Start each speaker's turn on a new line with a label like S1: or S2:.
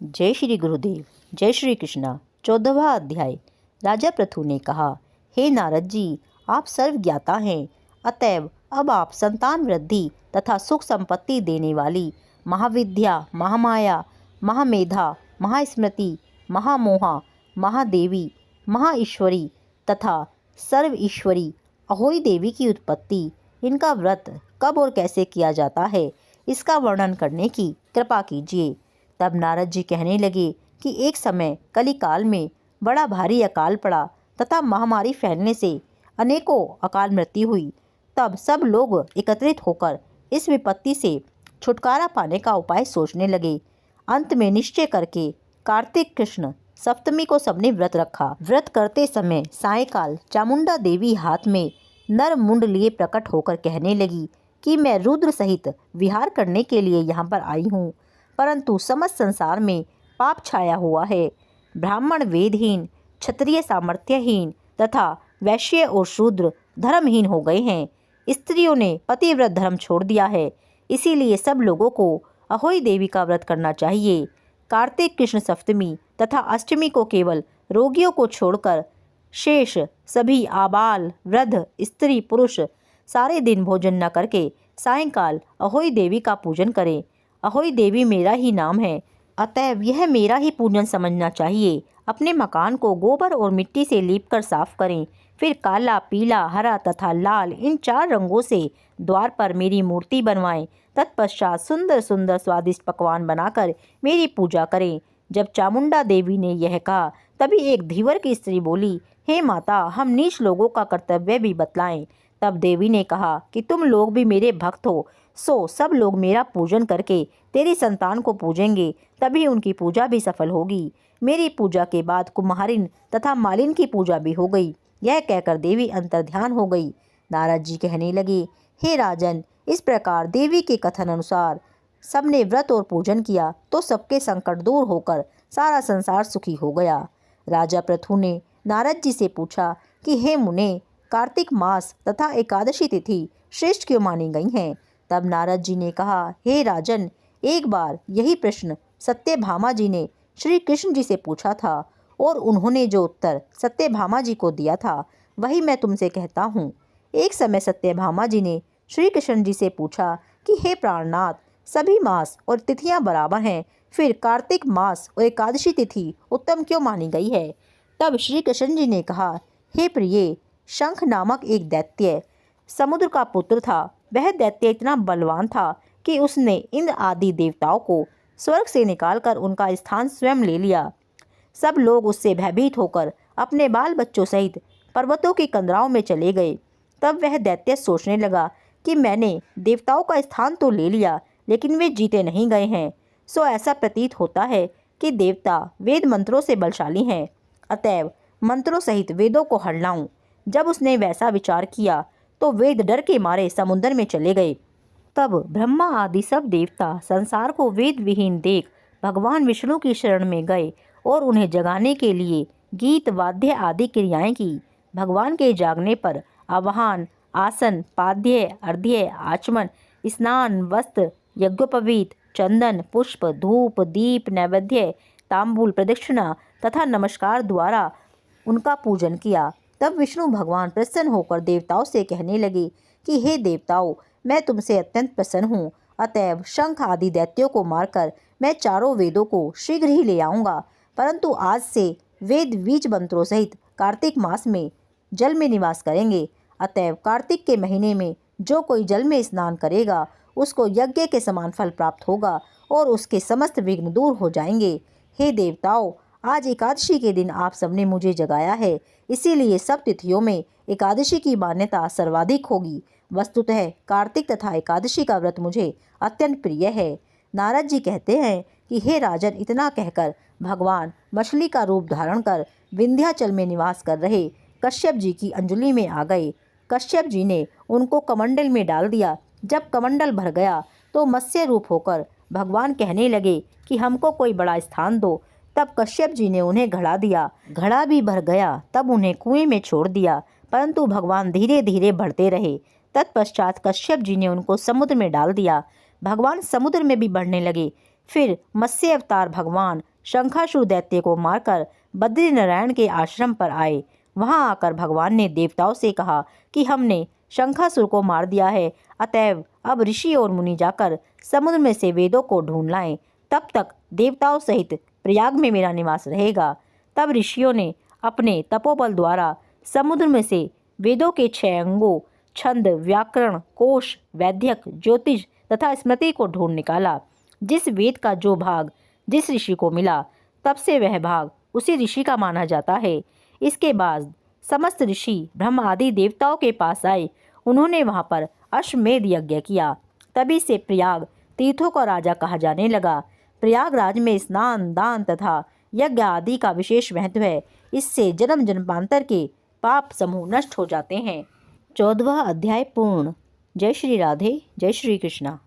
S1: जय श्री गुरुदेव, जय श्री कृष्णा। 14वां अध्याय। राजा पृथु ने कहा, हे नारद जी, आप सर्वज्ञाता हैं, अतएव अब आप संतान वृद्धि तथा सुख संपत्ति देने वाली महाविद्या, महामाया, महामेधा, महास्मृति, महामोहा, महादेवी, महाईश्वरी तथा सर्व ईश्वरी अहोई देवी की उत्पत्ति, इनका व्रत कब और कैसे किया जाता है, इसका वर्णन करने की कृपा कीजिए। तब नारद जी कहने लगे कि एक समय कलिकाल में बड़ा भारी अकाल पड़ा तथा महामारी फैलने से अनेकों अकाल मृत्यु हुई। तब सब लोग एकत्रित होकर इस विपत्ति से छुटकारा पाने का उपाय सोचने लगे। अंत में निश्चय करके कार्तिक कृष्ण सप्तमी को सबने व्रत रखा। व्रत करते समय सायंकाल चामुंडा देवी हाथ में नर मुंड लिए प्रकट होकर कहने लगी कि मैं रुद्र सहित विहार करने के लिए यहाँ पर आई हूँ, परंतु समस्त संसार में पाप छाया हुआ है। ब्राह्मण वेदहीन, क्षत्रिय सामर्थ्यहीन तथा वैश्य और शूद्र धर्महीन हो गए हैं। स्त्रियों ने पतिव्रत धर्म छोड़ दिया है, इसीलिए सब लोगों को अहोई देवी का व्रत करना चाहिए। कार्तिक कृष्ण सप्तमी तथा अष्टमी को केवल रोगियों को छोड़कर शेष सभी आबाल, वृद्ध, स्त्री, पुरुष सारे दिन भोजन न करके सायंकाल अहोई देवी का पूजन करें। अहोई देवी मेरा ही नाम है, अतएव यह मेरा ही पूजन समझना चाहिए। अपने मकान को गोबर और मिट्टी से लीपकर साफ करें, फिर काला, पीला, हरा तथा लाल इन 4 रंगों से द्वार पर मेरी मूर्ति बनवाएं। तत्पश्चात सुंदर सुंदर स्वादिष्ट पकवान बनाकर मेरी पूजा करें। जब चामुंडा देवी ने यह कहा, तभी एक धीवर की स्त्री बोली, हे माता, हम नीच लोगों का कर्तव्य भी बतलाएं। तब देवी ने कहा कि तुम लोग भी मेरे भक्त हो, सो सब लोग मेरा पूजन करके तेरी संतान को पूजेंगे, तभी उनकी पूजा भी सफल होगी। मेरी पूजा के बाद कुम्हारिन तथा मालिन की पूजा भी हो गई। यह कहकर देवी अंतर्ध्यान हो गई। नारद जी कहने लगे, हे राजन, इस प्रकार देवी के कथन अनुसार सबने व्रत और पूजन किया तो सबके संकट दूर होकर सारा संसार सुखी हो गया। राजा पृथु ने नारद जी से पूछा कि हे मुने, कार्तिक मास तथा एकादशी तिथि श्रेष्ठ क्यों मानी गई हैं? तब नारद जी ने कहा, हे राजन, एक बार यही प्रश्न सत्यभामा जी ने श्री कृष्ण जी से पूछा था और उन्होंने जो उत्तर सत्यभामा जी को दिया था वही मैं तुमसे कहता हूँ। एक समय सत्यभामा जी ने श्री कृष्ण जी से पूछा कि हे प्राणनाथ, सभी मास और तिथियां बराबर हैं, फिर कार्तिक मास और एकादशी तिथि उत्तम क्यों मानी गई है? तब श्री कृष्ण जी ने कहा, हे प्रिय, शंख नामक एक दैत्य समुद्र का पुत्र था। वह दैत्य इतना बलवान था कि उसने इंद्र आदि देवताओं को स्वर्ग से निकालकर उनका स्थान स्वयं ले लिया। सब लोग उससे भयभीत होकर अपने बाल बच्चों सहित पर्वतों की कंदराओं में चले गए। तब वह दैत्य सोचने लगा कि मैंने देवताओं का स्थान तो ले लिया, लेकिन वे जीते नहीं गए हैं। सो ऐसा प्रतीत होता है कि देवता वेद मंत्रों से बलशाली हैं, अतएव मंत्रों सहित वेदों को हर लाऊं। जब उसने वैसा विचार किया तो वेद डर के मारे समुद्र में चले गए। तब ब्रह्मा आदि सब देवता संसार को वेद विहीन देख भगवान विष्णु की शरण में गए और उन्हें जगाने के लिए गीत, वाद्य आदि क्रियाएं की। भगवान के जागने पर आवाहन, आसन, पाद्य, अर्घ्य, आचमन, स्नान, वस्त्र, यज्ञोपवीत, चंदन, पुष्प, धूप, दीप, नैवेद्य, तांबूल, प्रदक्षिणा तथा नमस्कार द्वारा उनका पूजन किया। तब विष्णु भगवान प्रसन्न होकर देवताओं से कहने लगे कि हे देवताओं, मैं तुमसे अत्यंत प्रसन्न हूँ, अतएव शंख आदि दैत्यों को मारकर मैं 4 वेदों को शीघ्र ही ले आऊँगा। परंतु आज से वेद बीज मंत्रों सहित कार्तिक मास में जल में निवास करेंगे। अतएव कार्तिक के महीने में जो कोई जल में स्नान करेगा उसको यज्ञ के समान फल प्राप्त होगा और उसके समस्त विघ्न दूर हो जाएंगे। हे देवताओं, आज एकादशी के दिन आप सबने मुझे जगाया है, इसीलिए सब तिथियों में एकादशी की मान्यता सर्वाधिक होगी। वस्तुतः कार्तिक तथा एकादशी का व्रत मुझे अत्यंत प्रिय है। नारद जी कहते हैं कि हे राजन, इतना कहकर भगवान मछली का रूप धारण कर विंध्याचल में निवास कर रहे कश्यप जी की अंजलि में आ गए। कश्यप जी ने उनको कमंडल में डाल दिया। जब कमंडल भर गया तो मत्स्य रूप होकर भगवान कहने लगे कि हमको कोई बड़ा स्थान दो। तब कश्यप जी ने उन्हें घड़ा दिया। घड़ा भी भर गया, तब उन्हें कुएं में छोड़ दिया, परंतु भगवान धीरे धीरे बढ़ते रहे। तत्पश्चात कश्यप जी ने उनको समुद्र में डाल दिया। भगवान समुद्र में भी बढ़ने लगे। फिर मत्स्य अवतार भगवान शंखासुर दैत्य को मारकर बद्रीनारायण के आश्रम पर आए। वहां आकर भगवान ने देवताओं से कहा कि हमने शंखासुर को मार दिया है, अतएव अब ऋषि और मुनि जाकर समुद्र में से वेदों को ढूंढ लाएं, तब तक देवताओं सहित प्रयाग में मेरा निवास रहेगा। तब ऋषियों ने अपने तपोबल द्वारा समुद्र में से वेदों के 6 अंगों छंद, व्याकरण, कोश, वैद्यक, ज्योतिष तथा स्मृति को ढूंढ निकाला। जिस वेद का जो भाग जिस ऋषि को मिला, तब से वह भाग उसी ऋषि का माना जाता है। इसके बाद समस्त ऋषि ब्रह्म आदि देवताओं के पास आए। उन्होंने वहां पर अश्वमेध यज्ञ किया। तभी से प्रयाग तीर्थों का राजा कहा जाने लगा। प्रयागराज में स्नान, दान तथा यज्ञ आदि का विशेष महत्व है। इससे जन्म जन्मांतर के पाप समूह नष्ट हो जाते हैं। 14वां अध्याय पूर्ण। जय श्री राधे, जय श्री कृष्णा।